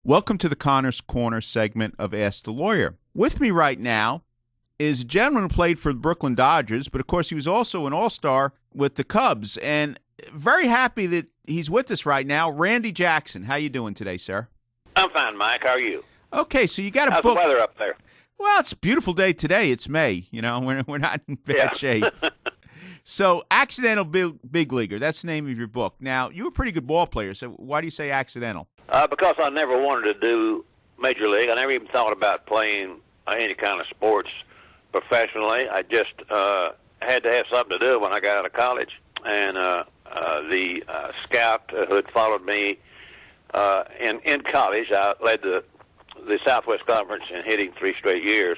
Welcome to the Connor's Corner segment of Ask the Lawyer. With me right now is a gentleman who played for the Brooklyn Dodgers, but of course he was also an All-Star with the Cubs, and very happy that he's with us right now. Randy Jackson, how you doing today, sir? I'm fine, Mike. How are you? Okay, so you got a How's book. the weather up there? Well, it's a beautiful day today. It's May. You know, we're not in bad shape. So, Accidental Big Leaguer, that's the name of your book. Now, you're a pretty good ball player, so why do you say accidental? Because I never wanted to do Major League. I never even thought about playing any kind of sports professionally. I just had to have something to do when I got out of college. And the scout who had followed me in college, I led the Southwest Conference in hitting 3 straight years.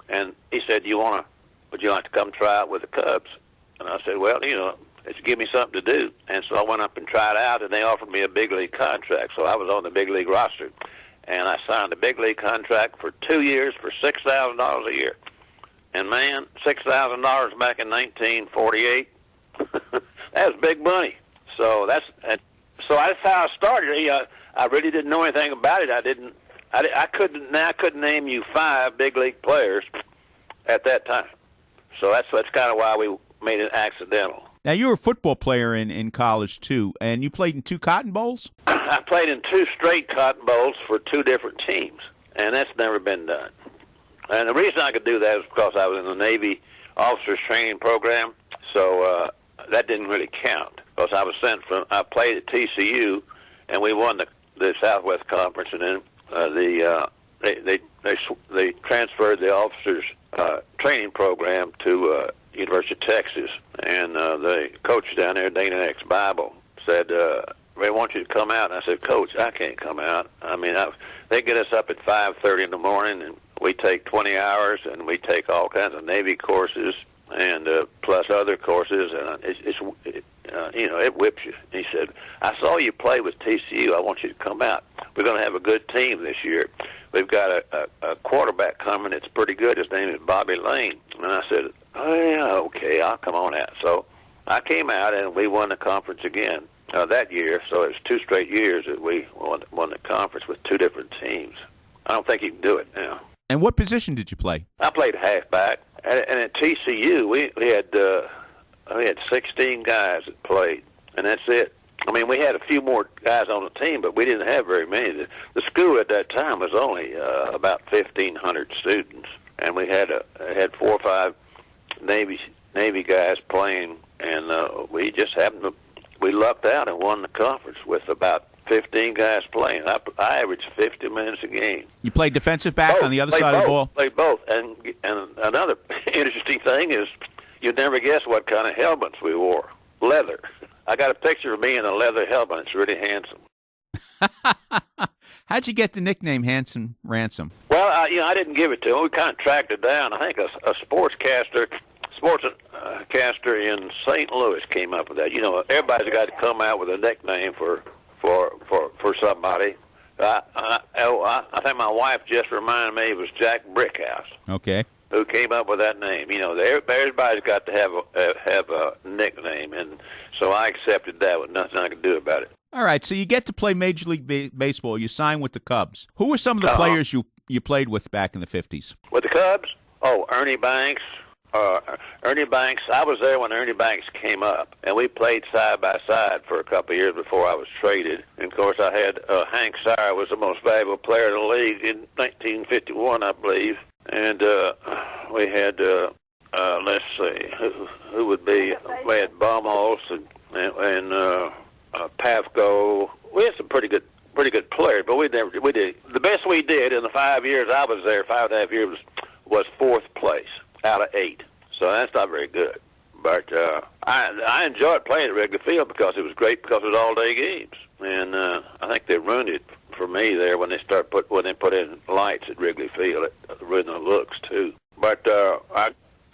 And he said, would you like to come try out with the Cubs? And I said, well, it's give me something to do. And so I went up and tried out, and they offered me a big league contract. So I was on the big league roster. And I signed a big league contract for 2 years for $6,000 a year. And, man, $6,000 back in 1948, that was big money. So that's how I started. I really didn't know anything about it. I couldn't name you 5 big league players at that time. So that's kind of why we made it accidental. Now, you were a football player in college, too, and you played in 2 Cotton Bowls? I played in 2 straight Cotton Bowls for 2 different teams, and that's never been done. And the reason I could do that is because I was in the Navy officers training program, so that didn't really count. Because I played at TCU, and we won the Southwest Conference, and then they transferred the officers training program to University of Texas, and the coach down there, Dana X Bible, said, "They want you to come out." And I said, "Coach, I can't come out. I mean, they get us up at 5:30 in the morning, and we take 20 hours, and we take all kinds of Navy courses, and plus other courses, and it whips you." And he said, "I saw you play with TCU. I want you to come out. We're going to have a good team this year. We've got a quarterback coming that's pretty good. His name is Bobby Lane." And I said, "Oh, yeah, okay, I'll come on out." So I came out, and we won the conference again that year. So it was 2 straight years that we won the conference with 2 different teams. I don't think you can do it now. And what position did you play? I played halfback. And at TCU, we had 16 guys that played, and that's it. I mean, we had a few more guys on the team, but we didn't have very many. The school at that time was only about 1,500 students, and we had 4 or 5 Navy guys playing, and we just we lucked out and won the conference with about 15 guys playing. I averaged 50 minutes a game. You played defensive back on the other side of the ball? Played both. And another interesting thing is you'd never guess what kind of helmets we wore. Leather. I got a picture of me in a leather helmet. It's really handsome. How'd you get the nickname Handsome Ransom? Well, I didn't give it to him. We kind of tracked it down. I think a sportscaster in St. Louis came up with that. Everybody's got to come out with a nickname for somebody. I think my wife just reminded me it was Jack Brickhouse. Okay. Who came up with that name? Everybody's got to have a nickname, and so I accepted that with nothing I could do about it. All right, so you get to play Major League Baseball. You sign with the Cubs. Who were some of the players you played with back in the 50s? With the Cubs? Oh, Ernie Banks. I was there when Ernie Banks came up, and we played side by side for a couple of years before I was traded. And, of course, I had Hank Sire was the most valuable player in the league in 1951, I believe. And we had, let's see, who would be? We had Baumholz and Pavko. We had some pretty good players, but we did the best we did in the 5 years I was there. 5.5 years was 4th place out of 8. So that's not very good. But I enjoyed playing at Wrigley Field because it was great because it was all-day games. And I think they ruined it for me there when they put in lights at Wrigley Field. It ruined the looks too. But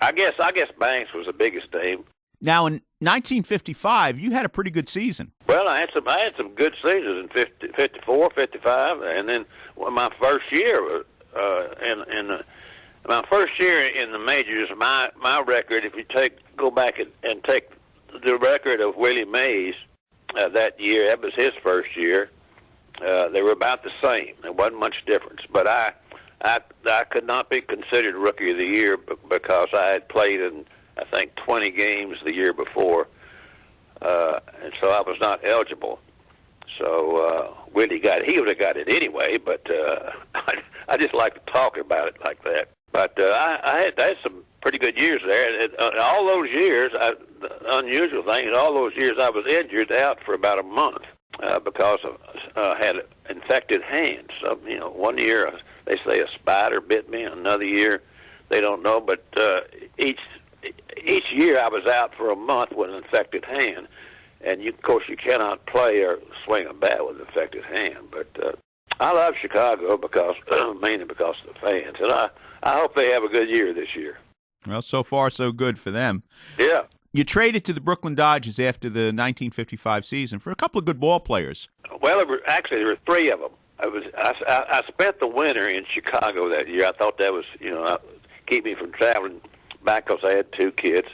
I guess Banks was the biggest name. Now in 1955, you had a pretty good season. Well, I had some good seasons in 54, 55, and then my first year my first year in the majors, my record, if you go back and take the record of Willie Mays that year, that was his first year, They were about the same. There wasn't much difference. But I could not be considered Rookie of the Year because I had played in, I think, 20 games the year before, and so I was not eligible. So Willie got it. He would have got it anyway, but I just like to talk about it like that. But I had some pretty good years there. And all those years, the unusual thing is all those years I was injured out for about a month because I had infected hands. So, one year they say a spider bit me. Another year they don't know. But each year I was out for a month with an infected hand. And, of course, you cannot play or swing a bat with an infected hand. But I love Chicago mainly because of the fans. And I hope they have a good year this year. Well, so far, so good for them. Yeah. You traded to the Brooklyn Dodgers after the 1955 season for a couple of good ball players. Well, there were three of them. I spent the winter in Chicago that year. I thought that was, keep me from traveling back because I had two kids.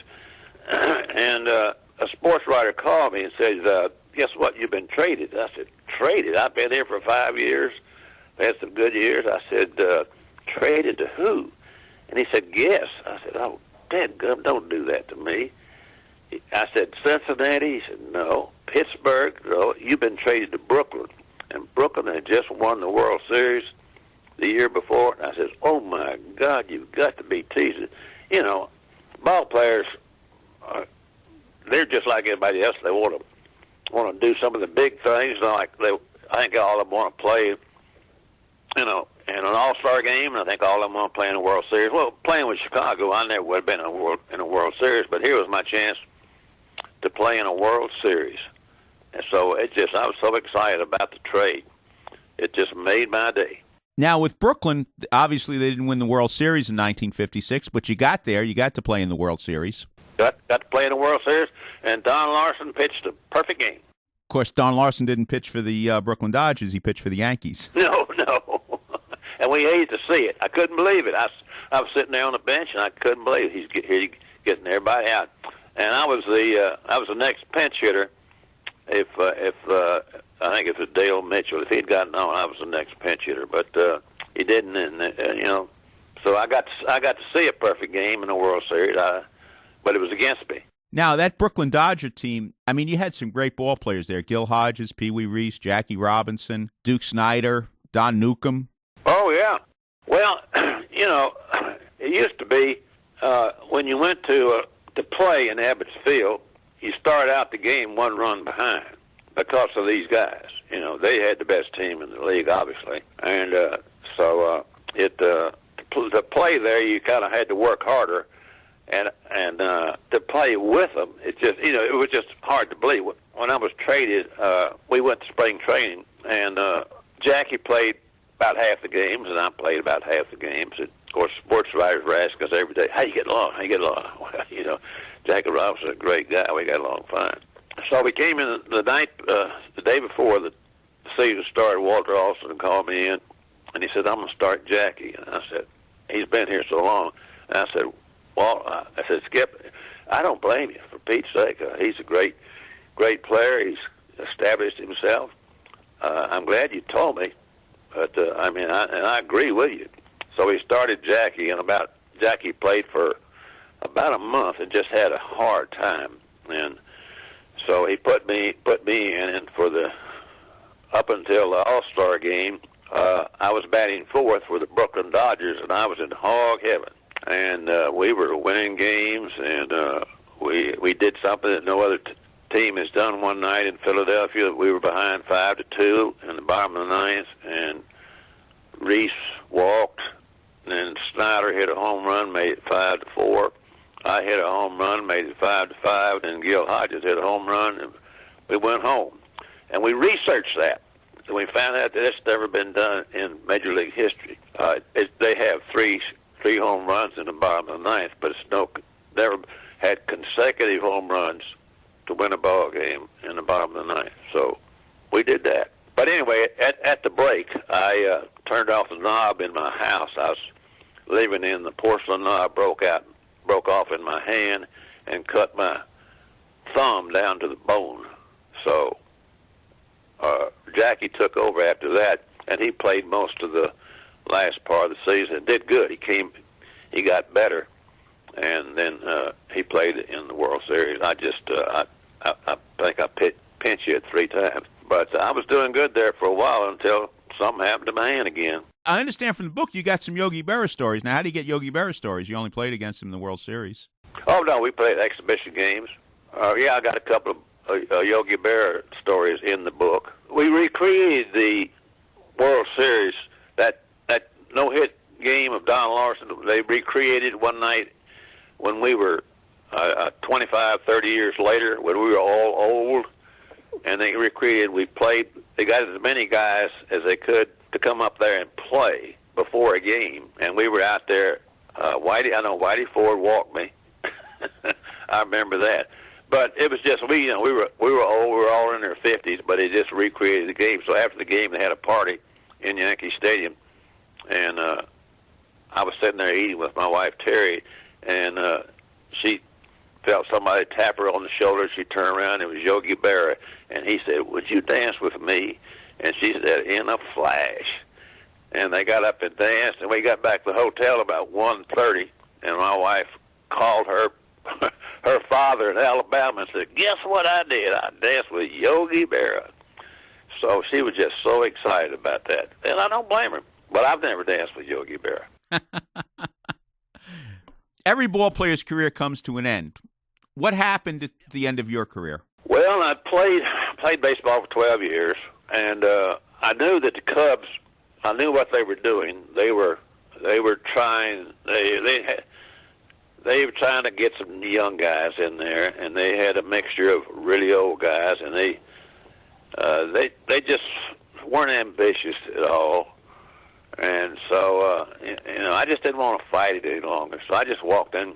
And a sports writer called me and said, guess what, you've been traded. I said, traded? I've been here for 5 years. Had some good years. I said, traded to who? And he said, guess. I said, oh, dadgum, don't do that to me. I said, Cincinnati? He said, no. Pittsburgh? No. You've been traded to Brooklyn. And Brooklyn had just won the World Series the year before. And I said, oh, my God, you've got to be teasing. Ball players, they're just like everybody else. They want to do some of the big things. I think all of them want to play, in an All-Star Game, and I think all of them want to play in a World Series. Well, playing with Chicago, I never would have been in a World Series, but here was my chance to play in a World Series. And so I was so excited about the trade. It just made my day. Now, with Brooklyn, obviously they didn't win the World Series in 1956, but you got there. You got to play in the World Series. Got to play in the World Series, and Don Larson pitched a perfect game. Of course, Don Larson didn't pitch for the Brooklyn Dodgers. He pitched for the Yankees. No. And we hated to see it. I couldn't believe it. I was sitting there on the bench, and I couldn't believe it. He's getting everybody out. And I was the next pinch hitter. If I think it was Dale Mitchell. If he'd gotten on, I was the next pinch hitter. But he didn't, and so I got to see a perfect game in the World Series. But it was against me. Now, that Brooklyn Dodger team, I mean, you had some great ball players there. Gil Hodges, Pee Wee Reese, Jackie Robinson, Duke Snyder, Don Newcomb. Oh, yeah. Well, it used to be when you went to play in Ebbets Field, you start out the game one run behind because of these guys. They had the best team in the league, obviously. And so to play there, you kind of had to work harder. And to play with them, it was just hard to believe. When I was traded, we went to spring training, and Jackie played about half the games, and I played about half the games. And of course, sports writers were asking us every day, "How you get along? How you get along?" Well, Jackie Robinson's a great guy. We got along fine. So we came in the day before the season started. Walter Alston called me in, and he said, "I'm going to start Jackie." And I said, "He's been here so long." And I said, "Well," I said, "Skip, I don't blame you, for Pete's sake. He's a great player. He's established himself. I'm glad you told me, but I agree with you." So he started Jackie, and Jackie played for about a month and just had a hard time. And so he put me in for up until the AllStar Game. I was batting fourth for the Brooklyn Dodgers, and I was in hog heaven. And we were winning games, and we did something that no other team has done one night in Philadelphia. We were behind 5-2 in the bottom of the ninth, and Reese walked, and then Snyder hit a home run, made it 5-4. I hit a home run, made it 5-5, and Gil Hodges hit a home run, and we went home. And we researched that, and we found out that it's never been done in Major League history. They have three home runs in the bottom of the ninth, but it's never had consecutive home runs to win a ball game in the bottom of the ninth. So we did that. But anyway, at the break, I turned off the knob in my house. I was living in the porcelain knob, broke off in my hand, and cut my thumb down to the bone. So Jackie took over after that, and he played most of the last part of the season and did good. He got better, and then he played in the World Series. I think I pinch hit 3 times, but I was doing good there for a while until something happened to my hand again. I understand from the book you got some Yogi Berra stories. Now, how do you get Yogi Berra stories? You only played against him in the World Series. Oh, no, we played exhibition games. Yeah, I got a couple of Yogi Berra stories in the book. We recreated the World Series, that no-hit game of Don Larson. They recreated one night when we were 25, 30 years later, when we were all old, and they recreated. They got as many guys as they could to come up there and play before a game, and we were out there. Whitey Ford walked me. I remember that. But it was just we were old. We were all in their 50s, but they just recreated the game. So after the game, they had a party in Yankee Stadium, and I was sitting there eating with my wife Terry, and she felt somebody tap her on the shoulder. She turned around. It was Yogi Berra, and he said, "Would you dance with me?" And she said, "In a flash." And they got up and danced, and we got back to the hotel about 1:30, and my wife called her father in Alabama and said, "Guess what I did? I danced with Yogi Berra." So she was just so excited about that, and I don't blame her. But I've never danced with Yogi Berra. Every ball player's career comes to an end. What happened at the end of your career? Well, I played baseball for 12 years, and I knew that the Cubs. I knew what they were doing. They were trying. They were trying to get some young guys in there, and they had a mixture of really old guys, and they just weren't ambitious at all. And so I just didn't want to fight it any longer. So I just walked in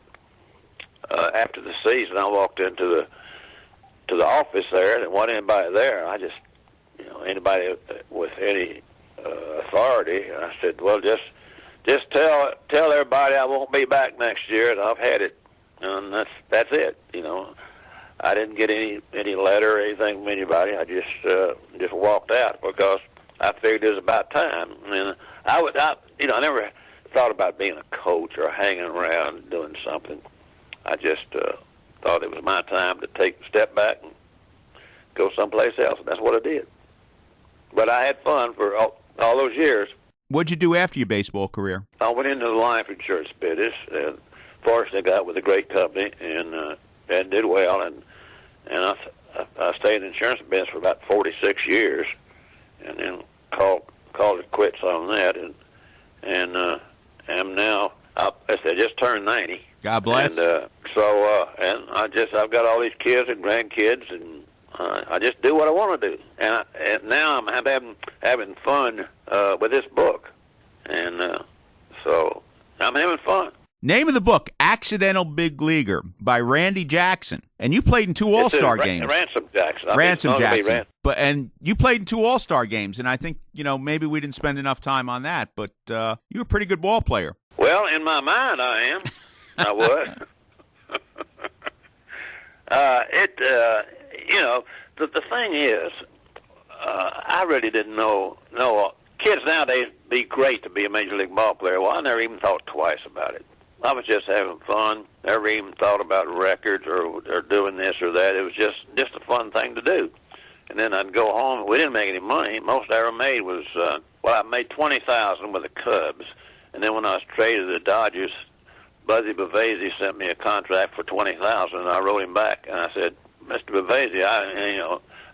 after the season. I walked into the office there, and there wasn't anybody there. I just anybody with any authority. And I said, "Well, just tell everybody I won't be back next year, and I've had it." And that's it. I didn't get any letter or anything from anybody. I just walked out because I figured it was about time. And I never thought about being a coach or hanging around and doing something. I just thought it was my time to take a step back and go someplace else, and that's what I did. But I had fun for all those years. What'd you do after your baseball career? I went into the life insurance business, and fortunately I got with a great company and did well, and I stayed in the insurance business for about 46 years, and then called it quits on that, and am now I just turned 90. God bless. And and I've got all these kids and grandkids, and I just do what I want to do, and now I'm having fun with this book, and so I'm having fun. Name of the book, Accidental Big Leaguer, by Randy Jackson. And you played in 2 All-Star games. Ransom Jackson. Ransom Jackson. And you played in 2 All-Star games, and I think, maybe we didn't spend enough time on that, but you're a pretty good ball player. Well, in my mind, I am. I was. The thing is, I really didn't know. Kids nowadays be great to be a major league ball player. Well, I never even thought twice about it. I was just having fun. Never even thought about records or doing this or that. It was just a fun thing to do. And then I'd go home. We didn't make any money. Most I ever made was I made $20,000 with the Cubs. And then when I was traded to the Dodgers, Buzzy Bavasi sent me a contract for $20,000, and I wrote him back. And I said, "Mr. Bavasi,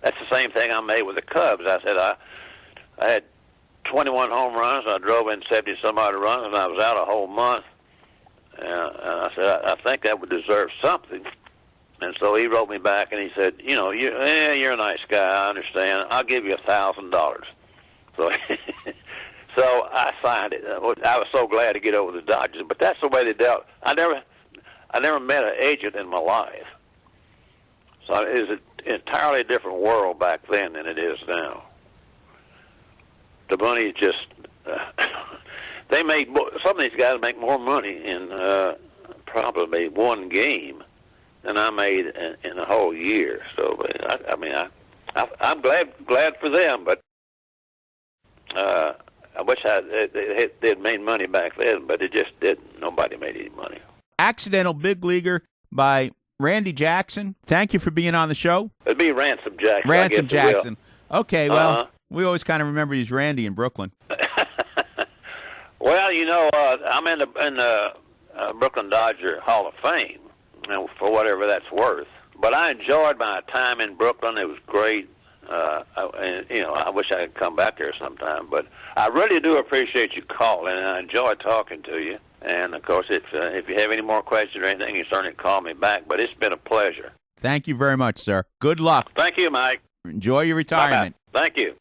that's the same thing I made with the Cubs." I said I had 21 home runs. I drove in 70-some-odd runs, and I was out a whole month. And I said, I think that would deserve something. And so he wrote me back, and he said, you're a nice guy. I understand. I'll give you $1,000. So, so I signed it. I was so glad to get over the Dodgers, but that's the way they dealt. I never met an agent in my life. So it was an entirely different world back then than it is now. The money just some of these guys make more money in probably one game than I made in a whole year. So I I'm glad for them, but I wish they'd made money back then, but it just didn't. Nobody made any money. Accidental Big Leaguer by Randy Jackson. Thank you for being on the show. It'd be Ransom Jackson. Ransom Jackson. Okay, well, we always kind of remember you as Randy in Brooklyn. Well, I'm in the Brooklyn Dodger Hall of Fame, for whatever that's worth. But I enjoyed my time in Brooklyn. It was great. I wish I could come back there sometime. But I really do appreciate you calling, and I enjoy talking to you. And, of course, if you have any more questions or anything, you certainly call me back. But it's been a pleasure. Thank you very much, sir. Good luck. Thank you, Mike. Enjoy your retirement. Bye-bye. Thank you.